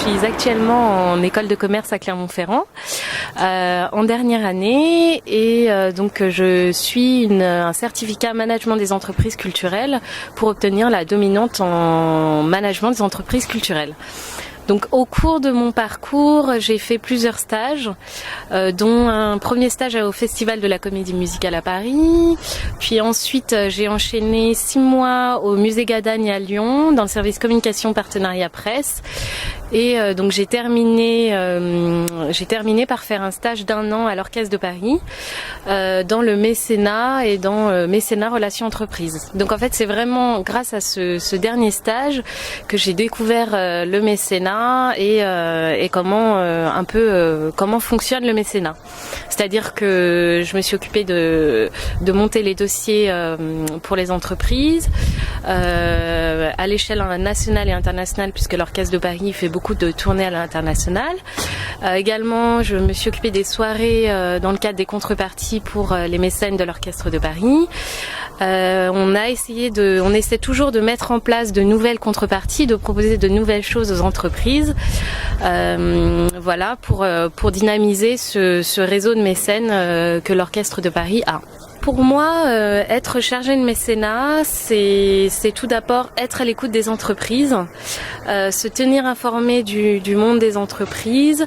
suis actuellement en école de commerce à Clermont-Ferrand, en dernière année, et donc je suis un certificat management des entreprises culturelles pour obtenir la dominante en management des entreprises culturelles. Donc au cours de mon parcours, j'ai fait plusieurs stages, dont un premier stage au Festival de la Comédie Musicale à Paris, puis ensuite j'ai enchaîné 6 mois au Musée Gadagne à Lyon, dans le service communication partenariat presse, et donc j'ai terminé par faire un stage d'1 an à l'Orchestre de Paris, dans le mécénat et dans mécénat relations entreprises. Donc en fait c'est vraiment grâce à ce dernier stage que j'ai découvert le mécénat et comment fonctionne le mécénat. C'est-à-dire que je me suis occupée de monter les dossiers pour les entreprises à l'échelle nationale et internationale, puisque l'Orchestre de Paris fait beaucoup de tournées à l'international. Également, je me suis occupée des soirées dans le cadre des contreparties pour les mécènes de l'Orchestre de Paris. On essaie toujours de mettre en place de nouvelles contreparties, de proposer de nouvelles choses aux entreprises, pour dynamiser ce réseau de mécènes que l'Orchestre de Paris a. Pour moi, être chargé de mécénat, c'est tout d'abord être à l'écoute des entreprises, se tenir informé du monde des entreprises,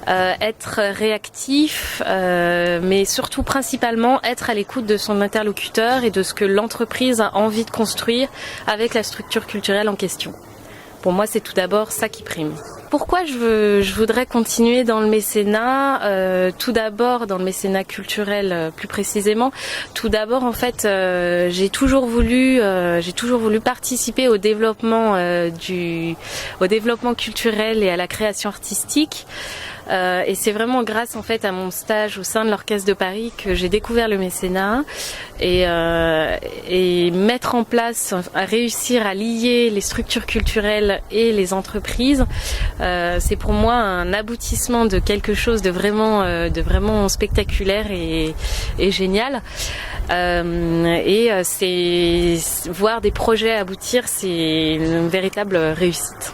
être réactif, mais surtout principalement être à l'écoute de son interlocuteur et de ce que l'entreprise a envie de construire avec la structure culturelle en question. Pour moi, c'est tout d'abord ça qui prime. Pourquoi je voudrais continuer dans le mécénat, tout d'abord dans le mécénat culturel plus précisément. Tout d'abord en fait j'ai toujours voulu participer au développement culturel et à la création artistique. Et c'est vraiment grâce en fait à mon stage au sein de l'Orchestre de Paris que j'ai découvert le mécénat et mettre en place, réussir à lier les structures culturelles et les entreprises. C'est pour moi un aboutissement de quelque chose de vraiment spectaculaire et génial. C'est voir des projets aboutir, c'est une véritable réussite.